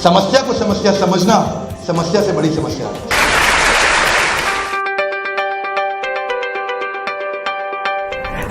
समस्या को समस्या समझना समस्या से बड़ी समस्या है।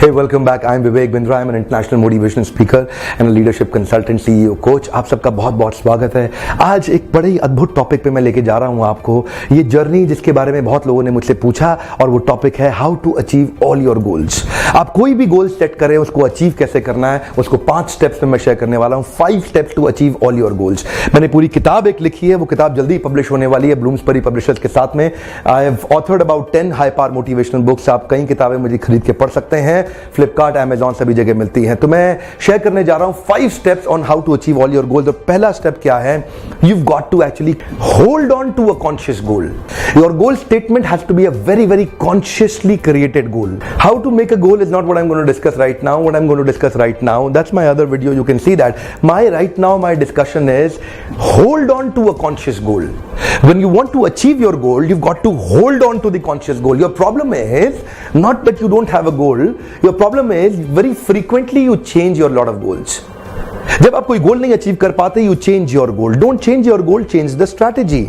Hey, welcome back. I'm Vivek Bindra. I'm an international motivational speaker and a leadership consultant, CEO, coach. आप सबका बहुत बहुत स्वागत है। आज एक बड़े ही अद्भुत टॉपिक पे मैं लेके जा रहा हूँ आपको। ये जर्नी जिसके बारे में बहुत लोगों ने मुझसे पूछा, और वो टॉपिक है how to achieve all your goals. आप कोई भी गोल सेट करें, उसको अचीव कैसे करना है, उसको 5 स्टेप्स में मैं शेयर करने वाला हूँ। 5 steps to achieve all your goals. मैंने पूरी किताब एक लिखी है, वो किताब जल्दी पब्लिश होने वाली है ब्लूम्सबरी पब्लिशर्स के साथ में। I have authored about 10 high power motivational books. आप कई किताबें मुझे खरीद के पढ़ सकते हैं, फ्लिपकार्ट, अमेजॉन, सभी जगह मिलती हैं। तो मैं शेयर करने जा रहा हूं 5 steps on how to achieve all your goals. और पहला स्टेप क्या है? You got to actually hold on to a conscious goal. Your goal statement has to be a very very consciously created goal. How to make a goal is not what I am going to discuss right now. What I'm going to discuss right now, that's my other video, you can see that. My discussion is hold on to a conscious goal. When you want to achieve your goal, you've got to hold on to the conscious goal. Your problem is not that you don't have a goal. Your problem is very frequently you change your lot of goals. जब आप कोई गोल नहीं achieve कर पाते, you change your goal. Don't change your goal, change the strategy.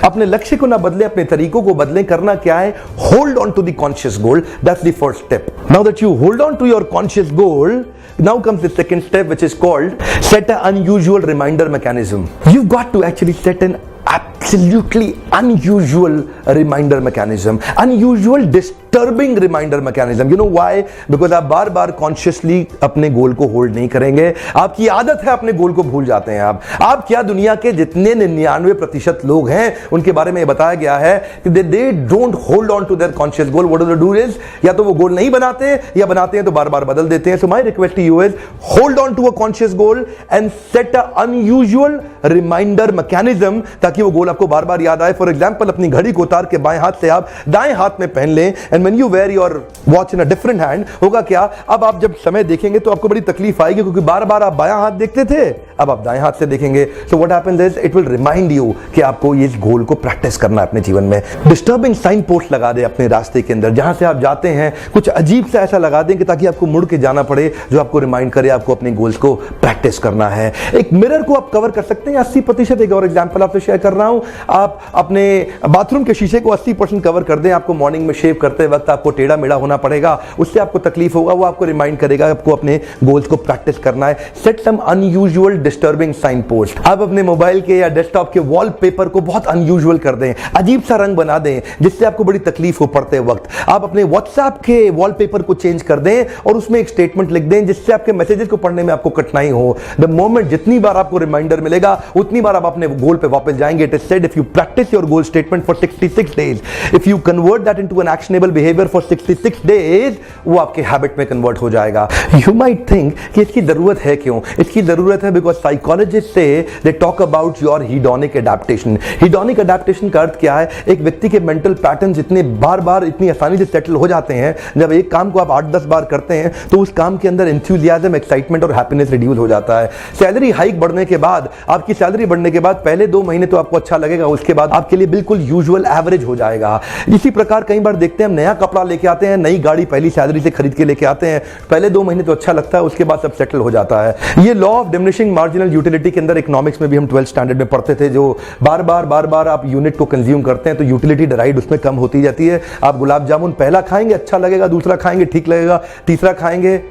अपने लक्ष्य को ना बदले, अपने तरीकों को बदलें। करना क्या है? Hold on to the conscious goal. That's the first step. Now that you hold on to your conscious goal, now comes the second step, which is called set an unusual reminder mechanism. You've got to actually set an absolutely unusual reminder mechanism, unusual disturbing reminder mechanism. You know why? Because आप बार बार consciously अपने गोल को hold नहीं करेंगे। आपकी आदत है अपने गोल को भूल जाते हैं। आप क्या, दुनिया के जितने 99% लोग हैं उनके बारे में बताया गया है कि they don't hold on to their conscious goal. What do they do is, या तो वो गोल नहीं बनाते, या बनाते हैं तो बार बार बदल देते हैं। So my request to you is hold on to a conscious goal and set an unusual reminder mechanism, ताकि वो गोल आपको बार बार याद आए। फॉर एग्जाम्पल, अपनी घड़ी को उतार के बाएं हाथ से आप दाएं हाथ में पहन लें, and when you wear your watch in a different hand, होगा क्या? अब आप जब समय देखेंगे तो आपको बड़ी तकलीफ आएगी, क्योंकि बार बार आप बायां हाथ देखते थे, अब आप दाएं हाथ से देखेंगे। So what happens is it will remind you कि आपको ये गोल को प्रैक्टिस करना है अपने जीवन में। डिस्टर्बिंग साइन पोस्ट लगा दे अपने रास्ते के अंदर, जहां से आप जाते हैं कुछ अजीब सा ऐसा लगा दें कि ताकि आपको मुड़ के जाना पड़े, जो आपको रिमाइंड करे आपको अपने गोल्स को प्रैक्टिस करना है। एक मिरर को आप कवर कर सकते हैं 80%। एक और एग्जांपल आपसे शेयर कर रहा हूं। आप अपने बाथरूम के शीशे को 80% कवर कर दें। आपको मॉर्निंग में शेव करते वक्त आपको टेढ़ा मेढ़ा होना पड़ेगा, उससे आपको तकलीफ होगा। वो आपको रिमाइंड करेगा आपको अपने गोल्स को प्रैक्टिस करना है। सेट सम अनयूजुअल डिस्टर्बिंग साइन पोस्ट। आप अपने मोबाइल के या डेस्कटॉप के वॉलपेपर को बहुत अनयूजुअल कर दें, अजीब सा रंग बना दें, जिससे आपको बड़ी तकलीफ हो पड़ते वक्त। आप अपने व्हाट्सएप के वॉलपेपर को चेंज कर दें और उसमें एक स्टेटमेंट लिख दें, जिससे आपके मैसेजेस को पढ़ने में आपको कठिनाई हो। द मोमेंट जितनी बार आपको रिमाइंडर मिलेगा, उतनी बार आप अपने गोल पे वापस जाएंगे। It is said if you practice your goal statement for 66 days, if you convert that into an actionable behavior for 66 days, वो आपके हैबिट में कन्वर्ट हो जाएगा। You might think कि इसकी जरूरत है क्यों? इसकी जरूरत है because psychologists say they talk about your hedonic adaptation. Hedonic adaptation का अर्थ क्या है? एक व्यक्ति के मेंटल पैटर्न्स इतने बार बार इतनी आसानी से सेटल हो जाते हैं, जब एक काम को आप 8-10 बार करते हैं तो उस काम के अंदर एंथुसियाज्म, एक्साइटमेंट और हैप्पीनेस रिड्यूस हो जाता है। सैलरी हाइक बढ़ने के बाद, आपकी सैलरी बढ़ने के बाद पहले 2 महीने तो आपको अच्छा लगेगा, उसके बाद आपके लिए बिल्कुल यूजुअल एवरेज हो जाएगा। इसी प्रकार कई बार देखते हैं, हम नया कपड़ा लेके आते हैं, नई गाड़ी पहली सैलरी से खरीद के लेके आते हैं, पहले 2 महीने तो अच्छा लगता है, उसके बाद सब सेटल हो जाता है। ये law of diminishing marginal utility के अंदर इकोनॉमिक्स में भी हम 12th स्टैंडर्ड में पढ़ते थे, जो बार बार आप यूनिट को कंज्यूम करते हैं तो यूटिलिटी डिराइड उसमें कम होती जाती है। आप गुलाब जामुन पहला खाएंगे अच्छा लगेगा, दूसरा खाएंगे ठीक लगेगा, तीसरा खाएंगे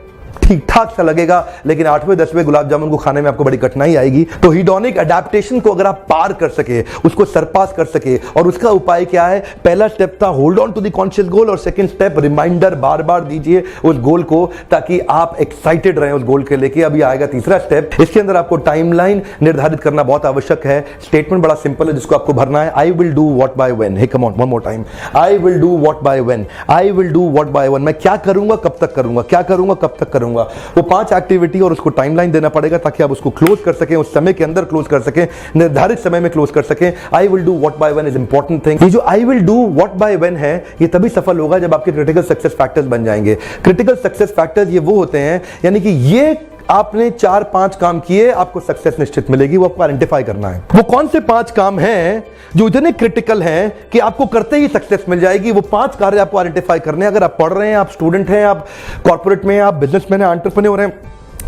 ठीक ठाक सा लगेगा, लेकिन 8वें 10वें गुलाब जामुन को खाने में आपको बड़ी कठिनाई आएगी। तो हीडोनिक अडैप्टेशन को अगर आप पार कर सके, उसको सरपास कर सके, और उसका उपाय क्या है? पहला स्टेप था hold on to the conscious goal, और सेकंड स्टेप रिमाइंडर बार बार दीजिए उस गोल को, ताकि आप एक्साइटेड रहें उस गोल के लेके। अभी आएगा तीसरा स्टेप। इसके अंदर आपको टाइमलाइन निर्धारित करना बहुत आवश्यक है। स्टेटमेंट बड़ा सिंपल है जिसको आपको भरना है। I will do what by when. Hey come on, one more time. I will do what by when. I will do what by when. मैं क्या करूंगा, कब तक करूंगा, क्या करूंगा, कब तक करूंगा। वो 5 एक्टिविटी और उसको टाइमलाइन देना पड़ेगा, ताकि आप उसको क्लोज कर सकें, उस समय के अंदर क्लोज कर सकें, निर्धारित समय में क्लोज कर सकें। आई will do what by when is important thing. ये जो आई will do what by when है, ये तभी सफल होगा जब आपके क्रिटिकल सक्सेस फैक्टर्स बन जाएंगे। क्रिटिकल सक्सेस फैक्टर्स ये वो होते हैं, यानी कि ये आपने 4-5 काम किए, आपको सक्सेस निश्चित मिलेगी। वो आपको आइडेंटिफाई करना है। वो कौन से 5 काम हैं जो इतने क्रिटिकल हैं कि आपको करते ही सक्सेस मिल जाएगी। वो 5 कार्य आपको आइडेंटिफाई करने हैं। अगर आप पढ़ रहे हैं, आप स्टूडेंट हैं, आप कॉर्पोरेट में हैं, आप बिजनेसमैन हैं, एंटरप्रेन्योर हैं,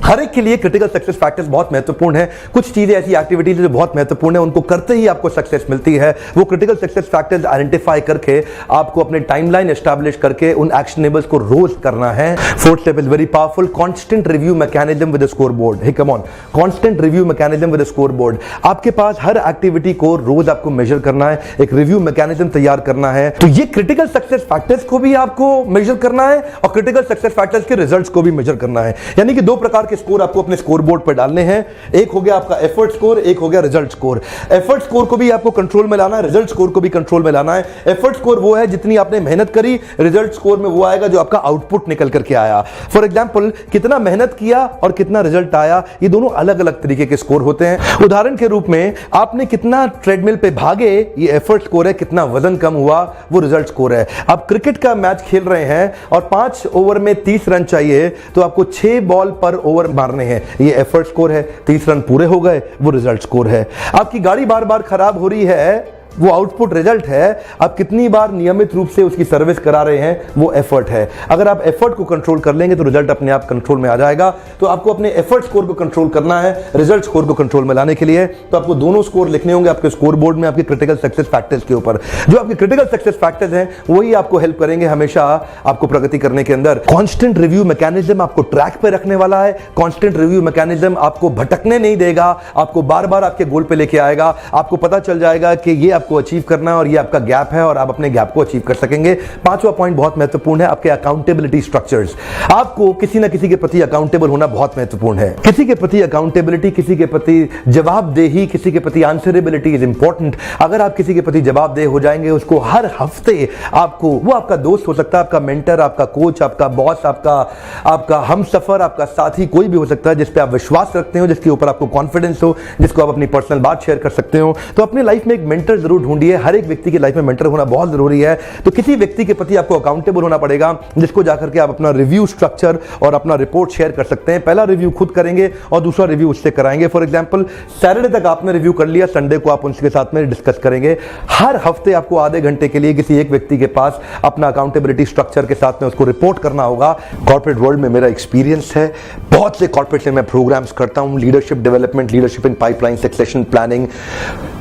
हर एक के लिए क्रिटिकल सक्सेस फैक्टर्स बहुत महत्वपूर्ण है। कुछ चीजें ऐसी एक्टिविटीज जो बहुत महत्वपूर्ण है, उनको करते ही आपको सक्सेस मिलती है। वो क्रिटिकल सक्सेस फैक्टर्स आइडेंटिफाई करके आपको अपने टाइमलाइन एस्टैब्लिश करके उन एक्शनेबल्स को रोज करना है। Fourth step is very powerful, constant review mechanism with a score board. Hey come on, constant review mechanism with a score board. आपके पास हर एक्टिविटी को रोज आपको मेजर करना है, एक रिव्यू मैकेनिज्म तैयार करना है। तो ये क्रिटिकल सक्सेस फैक्टर्स को भी आपको मेजर करना है और क्रिटिकल सक्सेस फैक्टर्स के रिजल्ट्स को भी मेजर करना है। यानी कि दो प्रकार के स्कोर आपको अपने स्कोर बोर्ड पर डालने हैं। एक हो गया आपका एफर्ट स्कोर, एक हो गया रिजल्ट स्कोर। एफर्ट स्कोर को भी आपको कंट्रोल में लाना है, रिजल्ट स्कोर को भी कंट्रोल में लाना है। एफर्ट स्कोर वो है जितनी आपने मेहनत करी, रिजल्ट स्कोर में वो आएगा जो आपका आउटपुट निकल करके आया। फॉर एग्जांपल, कितना मेहनत किया और कितना रिजल्ट आया, ये दोनों अलग अलग तरीके के स्कोर होते हैं। उदाहरण के रूप में आपने कितना ट्रेडमिल पे भागे, ये एफर्ट स्कोर है। कितना वजन कम हुआ, वो रिजल्ट स्कोर है। आप क्रिकेट का मैच खेल रहे हैं और 5 ओवर में 30 रन चाहिए, तो आपको 6 बॉल पर ओवर मारने हैं, ये एफर्ट स्कोर है। 30 रन पूरे हो गए, वो रिजल्ट स्कोर है। आपकी गाड़ी बार बार खराब हो रही है, वो आउटपुट रिजल्ट है। आप कितनी बार नियमित रूप से उसकी सर्विस करा रहे हैं, वो एफर्ट है। अगर आप एफर्ट को कंट्रोल कर लेंगे तो रिजल्ट अपने आप कंट्रोल में आ जाएगा। तो आपको अपने एफर्ट स्कोर को कंट्रोल करना है, रिजल्ट स्कोर को कंट्रोल में लाने के लिए तो आपको दोनों स्कोर लिखने होंगे आपके स्कोर बोर्ड में, आपके क्रिटिकल सक्सेस फैक्टर्स के ऊपर। जो आपके क्रिटिकल सक्सेस फैक्टर्स हैं वही आपको हेल्प करेंगे हमेशा आपको प्रगति करने के अंदर। कांस्टेंट रिव्यू मैकेनिज्म आपको ट्रैक पे रखने वाला है। कांस्टेंट रिव्यू मैकेनिज्म आपको भटकने नहीं देगा, आपको बार बार आपके गोल पे लेके आएगा। आपको पता चल जाएगा कि ये आपको अचीव करना है और ये आपका गैप है और आप अपने गैप को अचीव कर सकेंगे। पांचवा पॉइंट बहुत महत्वपूर्ण है, आपके अकाउंटेबिलिटी स्ट्रक्चर्स। आपको किसी ना किसी के प्रति अकाउंटेबल होना बहुत महत्वपूर्ण है। किसी के प्रति अकाउंटेबिलिटी, किसी के प्रति जवाबदेही, किसी के प्रति आंसरेबिलिटी इज इंपॉर्टेंट। अगर आप किसी के प्रति जवाबदेह हो जाएंगे, उसको हर हफ्ते आपको, वो आपका दोस्त हो सकता है, आपका मेंटर, आपका कोच, आपका बॉस, आपका हमसफर, आपका साथी, कोई भी हो सकता है जिस पे आप विश्वास रखते हो, जिसके ऊपर आपको कॉन्फिडेंस हो, जिसको आप अपनी पर्सनल बात शेयर कर सकते हो। तो अपनी लाइफ में एक मेंटर जरूर ढूंढिए। हर एक व्यक्ति की लाइफ में मेंटर होना बहुत जरूरी है। तो किसी व्यक्ति के प्रति आपको अकाउंटेबल होना पड़ेगा, जिसको जाकर के आप अपना रिव्यू स्ट्रक्चर और अपना रिपोर्ट शेयर कर सकते हैं। पहला रिव्यू खुद करेंगे और दूसरा रिव्यू उससे कराएंगे। फॉर एग्जांपल, सैटरडे तक आपने रिव्यू कर लिया, संडे को आप उनके साथ में डिस्कस करेंगे। हर हफ्ते आपको आधे घंटे के लिए किसी एक व्यक्ति के पास अपना अकाउंटेबिलिटी स्ट्रक्चर के साथ में उसको रिपोर्ट करना होगा। कॉर्पोरेट वर्ल्ड में मेरा एक्सपीरियंस है, बहुत से कॉर्पोरेट में मैं प्रोग्राम्स करता हूं, leadership development, leadership in pipeline, succession planning,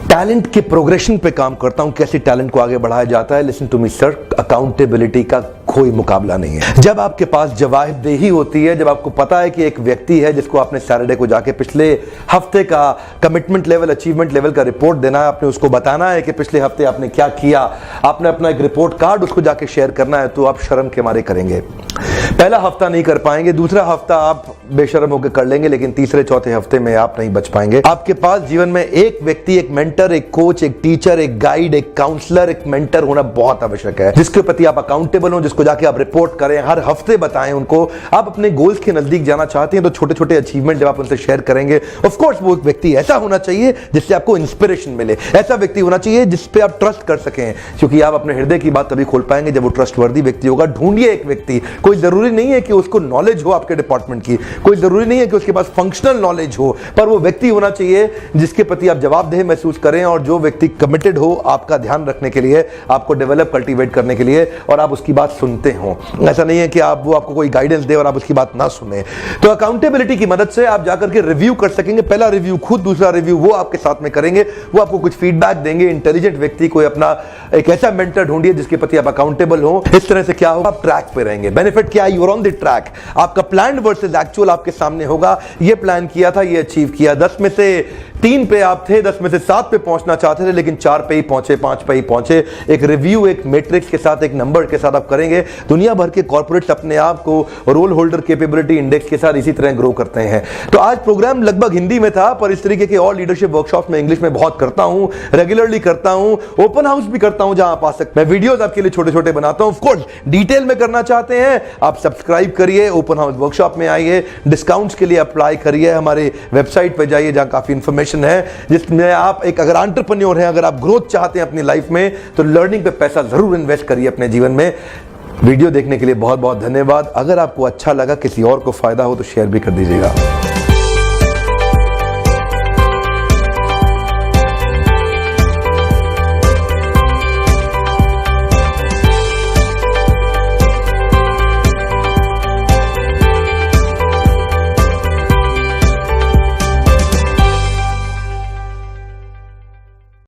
talent के प्रोग्रेशन पे काम करता हूं, कैसे टैलेंट को आगे बढ़ाया जाता है। Listen to me sir, accountability का कोई मुकाबला नहीं है। जब आपके पास जवाबदेही होती है, जब आपको पता है कि एक व्यक्ति है जिसको आपने सैटरडे को जाके पिछले हफ्ते का कमिटमेंट लेवल, अचीवमेंट लेवल का रिपोर्ट देना है, आपने उसको बताना है कि पिछले हफ्ते आपने क्या किया, आपने अपना एक रिपोर्ट कार्ड उसको जाके शेयर करना है, तो आप शर्म के मारे करेंगे। पहला हफ्ता नहीं कर पाएंगे, दूसरा हफ्ता आप बेशर्म होकर कर लेंगे, लेकिन तीसरे चौथे हफ्ते में आप नहीं बच पाएंगे। आपके पास जीवन में एक व्यक्ति, एक मेंटर, एक कोच, एक टीचर, एक गाइड, एक काउंसलर, एक मेंटर होना बहुत आवश्यक है, जिसके प्रति आप अकाउंटेबल हो, जिसको जाके आप रिपोर्ट करें, हर हफ्ते बताएं उनको। आप अपने गोल्स के नजदीक जाना चाहते हैं तो छोटे छोटे अचीवमेंट जब आप उनसे शेयर करेंगे, ऑफ कोर्स वो एक व्यक्ति ऐसा होना चाहिए जिससे आपको इंस्पिरेशन मिले, ऐसा व्यक्ति होना चाहिए जिस पे आप ट्रस्ट कर सकें, क्योंकि आप अपने हृदय की बात तभी खोल पाएंगे जब वो ट्रस्टवर्दी व्यक्ति होगा। ढूंढिए एक व्यक्ति, कोई जरूरी नहीं है कि उसको नॉलेज हो आपके डिपार्टमेंट की, कोई जरूरी नहीं है कि उसके पास फंक्शनल नॉलेज हो, पर वो व्यक्ति होना चाहिए जिसके प्रति आप जवाबदेह महसूस करें और जो व्यक्ति कमिटेड हो आपका ध्यान रखने के लिए, आपको डेवलप, कल्टीवेट करने के लिए, और आप उसकी बात सुनते हो। ऐसा नहीं है कि वो आपको कोई गाइडेंस दे और आप उसकी बात ना सुने। तो अकाउंटेबिलिटी की मदद से आप जाकर के रिव्यू कर सकेंगे। पहला रिव्यू खुद, दूसरा रिव्यू वो आपके साथ में करेंगे, वो आपको कुछ फीडबैक देंगे। इंटेलिजेंट व्यक्ति, कोई अपना एक ऐसा मेंटर ढूंढिए जिसके प्रति आप अकाउंटेबल हो। इस तरह से क्या होगा, आप ट्रैक पे रहेंगे। बेनिफिट क्या है, you are on the track. आपका प्लान वर्सेस एक्चुअल आपके सामने होगा। ये प्लान किया था, ये अचीव किया, 10 में से 3 पे आप थे, 10 में से 7 पे पहुंचना चाहते थे, लेकिन 4 पे ही पहुंचे, 5 पे ही पहुंचे। एक रिव्यू, एक मैट्रिक्स के साथ, एक नंबर के साथ आप करेंगे। दुनिया भर के कॉर्पोरेट्स अपने आप को रोल होल्डर कैपेबिलिटी इंडेक्स के साथ इसी तरह ग्रो करते हैं। तो आज प्रोग्राम लगभग हिंदी में था, पर इस तरीके के और लीडरशिप वर्कशॉप में इंग्लिश में बहुत करता हूं, रेगुलरली करता हूं, ओपन हाउस भी करता हूं जहां आप आ सकते हैं। मैं वीडियोस आपके लिए छोटे छोटे बनाता हूं। ऑफ कोर्स डिटेल में करना चाहते हैं आप सब्सक्राइब करिए, ओपन हाउस वर्कशॉप में आइए, डिस्काउंट्स के लिए अप्लाई करिए, हमारे वेबसाइट पर जाइए जहां काफी इंफॉर्मेशन है, जिसमें आप एक अगर एंटरप्रेन्योर हैं, अगर आप ग्रोथ चाहते हैं अपनी लाइफ में, तो लर्निंग पे पैसा जरूर इन्वेस्ट करिए अपने जीवन में। वीडियो देखने के लिए बहुत बहुत धन्यवाद। अगर आपको अच्छा लगा, किसी और को फायदा हो तो शेयर भी कर दीजिएगा।